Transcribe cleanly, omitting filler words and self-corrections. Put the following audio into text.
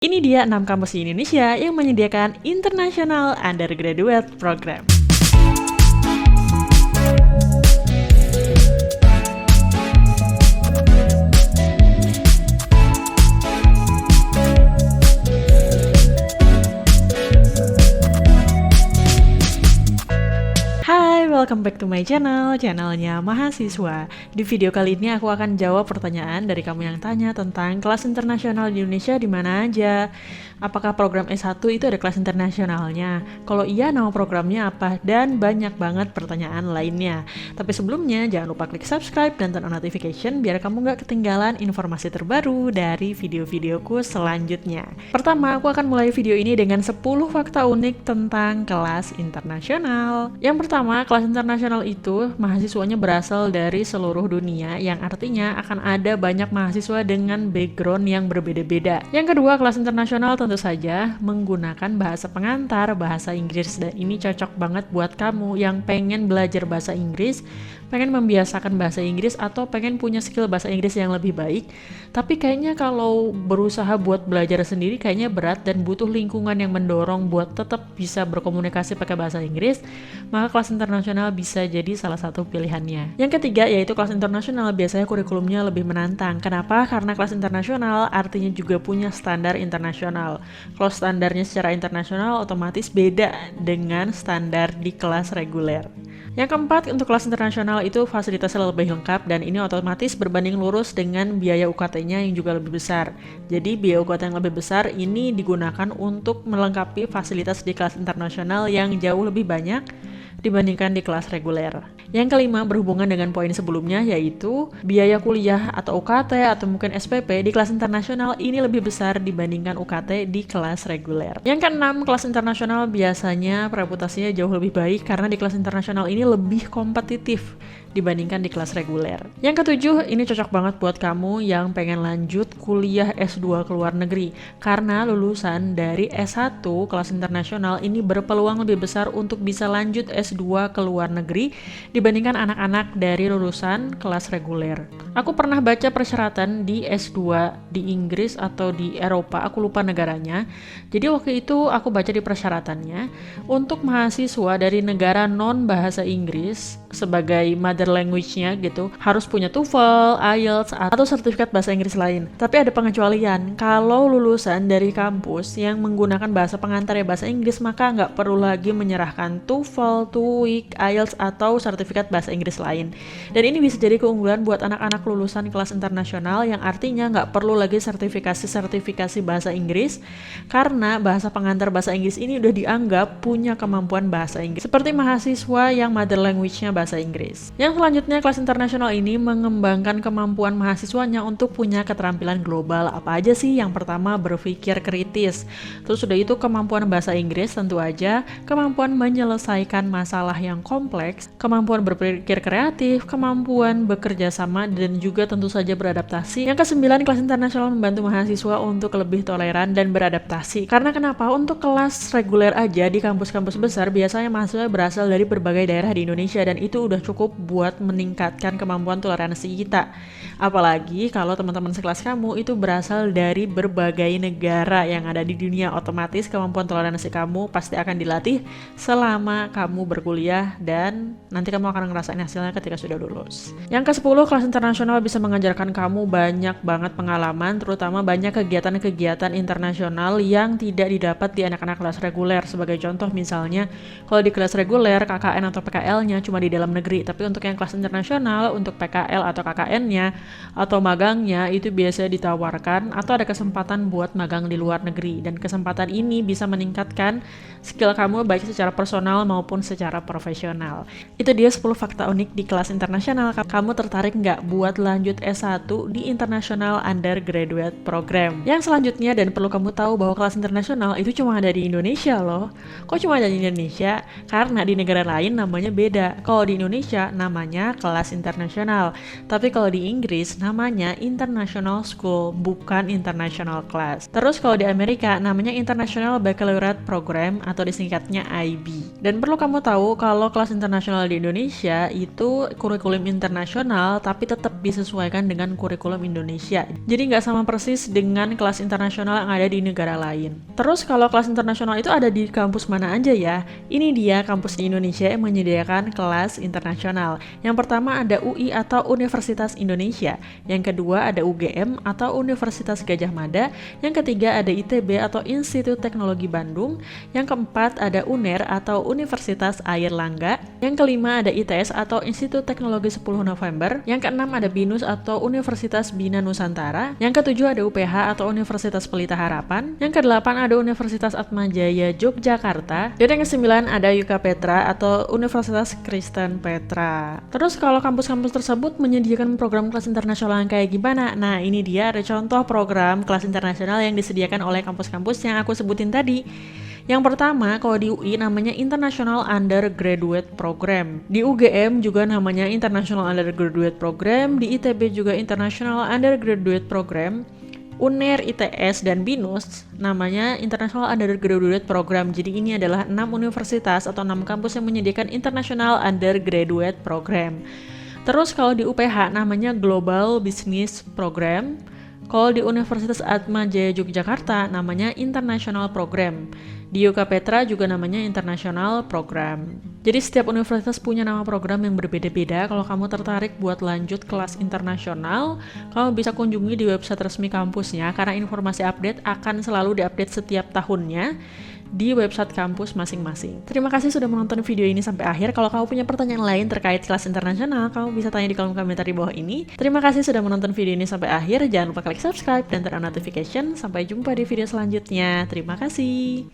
Ini dia 6 kampus di Indonesia yang menyediakan International Undergraduate Program. Welcome back to my channelnya Mahasiswa. Di video kali ini aku akan jawab pertanyaan dari kamu yang tanya tentang kelas internasional di Indonesia di mana aja. Apakah program S1 itu ada kelas internasionalnya? Kalau iya, nama programnya apa? Dan banyak banget pertanyaan lainnya. Tapi sebelumnya, jangan lupa klik subscribe dan turn on notification biar kamu gak ketinggalan informasi terbaru dari video-videoku selanjutnya. Pertama, aku akan mulai video ini dengan 10 fakta unik tentang kelas internasional. Yang pertama, kelas internasional itu mahasiswanya berasal dari seluruh dunia, yang artinya akan ada banyak mahasiswa dengan background yang berbeda-beda. Yang kedua, kelas internasional tentu saja menggunakan bahasa pengantar, bahasa Inggris, dan ini cocok banget buat kamu yang pengen belajar bahasa Inggris, pengen membiasakan bahasa Inggris, atau pengen punya skill bahasa Inggris yang lebih baik, tapi kayaknya kalau berusaha buat belajar sendiri kayaknya berat dan butuh lingkungan yang mendorong buat tetap bisa berkomunikasi pakai bahasa Inggris, maka kelas internasional bisa jadi salah satu pilihannya. Yang ketiga yaitu kelas internasional biasanya kurikulumnya lebih menantang. Kenapa? Karena kelas internasional artinya juga punya standar internasional. Kalau standarnya secara internasional otomatis beda dengan standar di kelas reguler. Yang keempat, untuk kelas internasional itu fasilitasnya lebih lengkap dan ini otomatis berbanding lurus dengan biaya UKT-nya yang juga lebih besar. Jadi biaya UKT yang lebih besar ini digunakan untuk melengkapi fasilitas di kelas internasional yang jauh lebih banyak dibandingkan di kelas reguler. Yang kelima, berhubungan dengan poin sebelumnya, yaitu biaya kuliah atau UKT atau mungkin SPP di kelas internasional ini lebih besar dibandingkan UKT di kelas reguler. Yang keenam, kelas internasional biasanya reputasinya jauh lebih baik karena di kelas internasional ini lebih kompetitif dibandingkan di kelas reguler. Yang ketujuh, ini cocok banget buat kamu yang pengen lanjut kuliah S2 ke luar negeri, karena lulusan dari S1 kelas internasional ini berpeluang lebih besar untuk bisa lanjut S2 ke luar negeri dibandingkan anak-anak dari lulusan kelas reguler. Aku pernah baca persyaratan di S2 di Inggris atau di Eropa, aku lupa negaranya. Jadi waktu itu aku baca di persyaratannya, untuk mahasiswa dari negara non bahasa Inggris sebagai mother language-nya gitu, harus punya TOEFL, IELTS, atau sertifikat bahasa Inggris lain. Tapi ada pengecualian, kalau lulusan dari kampus yang menggunakan bahasa pengantar ya bahasa Inggris, maka nggak perlu lagi menyerahkan TOEFL, TOEIC, IELTS, atau sertifikat bahasa Inggris lain. Dan ini bisa jadi keunggulan buat anak-anak lulusan kelas internasional yang artinya nggak perlu lagi sertifikasi bahasa Inggris, karena bahasa pengantar bahasa Inggris ini udah dianggap punya kemampuan bahasa Inggris. Seperti mahasiswa yang mother language-nya bahasa Inggris. Yang selanjutnya, kelas internasional ini mengembangkan kemampuan mahasiswanya untuk punya keterampilan global. Apa aja sih? Yang pertama, berpikir kritis. Terus sudah itu kemampuan bahasa Inggris tentu aja, kemampuan menyelesaikan masalah yang kompleks, kemampuan berpikir kreatif, kemampuan bekerja sama, dan juga tentu saja beradaptasi. Yang kesembilan, kelas internasional membantu mahasiswa untuk lebih toleran dan beradaptasi. Karena kenapa? Untuk kelas reguler aja di kampus-kampus besar biasanya mahasiswa berasal dari berbagai daerah di Indonesia dan itu udah cukup buat meningkatkan kemampuan toleransi kita. Apalagi kalau teman-teman sekelas kamu itu berasal dari berbagai negara yang ada di dunia, otomatis kemampuan toleransi kamu pasti akan dilatih selama kamu berkuliah dan nanti kamu akan ngerasain hasilnya ketika sudah lulus. Yang ke-10, kelas internasional bisa mengajarkan kamu banyak banget pengalaman, terutama banyak kegiatan-kegiatan internasional yang tidak didapat di anak-anak kelas reguler. Sebagai contoh misalnya, kalau di kelas reguler KKN atau PKL-nya cuma di dalam negeri, tapi untuk yang kelas internasional, untuk PKL atau KKN-nya atau magangnya itu biasanya ditawarkan atau ada kesempatan buat magang di luar negeri, dan kesempatan ini bisa meningkatkan skill kamu baik secara personal maupun secara profesional. Itu dia 10 fakta unik di kelas internasional. Kamu tertarik nggak buat lanjut S1 di International Undergraduate Program? Yang selanjutnya, dan perlu kamu tahu bahwa kelas internasional itu cuma ada di Indonesia loh. Kok cuma ada di Indonesia? Karena di negara lain namanya beda. Kalau di Indonesia namanya kelas internasional, tapi kalau di Inggris Inggris namanya International School, bukan International Class. Terus kalau di Amerika namanya International Baccalaureate Program atau disingkatnya IB. Dan perlu kamu tahu kalau kelas internasional di Indonesia itu kurikulum internasional tapi tetap disesuaikan dengan kurikulum Indonesia. Jadi nggak sama persis dengan kelas internasional yang ada di negara lain. Terus kalau kelas internasional itu ada di kampus mana aja ya? Ini dia kampus di Indonesia yang menyediakan kelas internasional. Yang pertama ada UI atau Universitas Indonesia. Yang kedua ada UGM atau Universitas Gadjah Mada. Yang ketiga ada ITB atau Institut Teknologi Bandung. Yang keempat ada UNER atau Universitas Airlangga. Yang kelima ada ITS atau Institut Teknologi 10 November. Yang keenam ada BINUS atau Universitas Bina Nusantara. Yang ketujuh ada UPH atau Universitas Pelita Harapan. Yang kedelapan ada Universitas Atmajaya Yogyakarta. Dan yang kesembilan ada UK Petra atau Universitas Kristen Petra. Terus kalau kampus-kampus tersebut menyediakan program kelas internasional yang kayak gimana? Nah, ini dia ada contoh program kelas internasional yang disediakan oleh kampus-kampus yang aku sebutin tadi. Yang pertama, kalau di UI namanya International Undergraduate Program. Di UGM juga namanya International Undergraduate Program. Di ITB juga International Undergraduate Program. UNER, ITS, dan BINUS namanya International Undergraduate Program. Jadi ini adalah 6 universitas atau 6 kampus yang menyediakan International Undergraduate Program. Terus kalau di UPH namanya Global Business Program. Kalau di Universitas Atmajaya Yogyakarta namanya International Program. Di UK Petra juga namanya International Program. Jadi setiap universitas punya nama program yang berbeda-beda. Kalau kamu tertarik buat lanjut kelas internasional, kamu bisa kunjungi di website resmi kampusnya karena informasi update akan selalu diupdate setiap tahunnya di website kampus masing-masing. Terima kasih sudah menonton video ini sampai akhir. Kalau kamu punya pertanyaan lain terkait kelas internasional, kamu bisa tanya di kolom komentar di bawah ini. Terima kasih sudah menonton video ini sampai akhir. Jangan lupa klik subscribe dan turn on notification. Sampai jumpa di video selanjutnya. Terima kasih.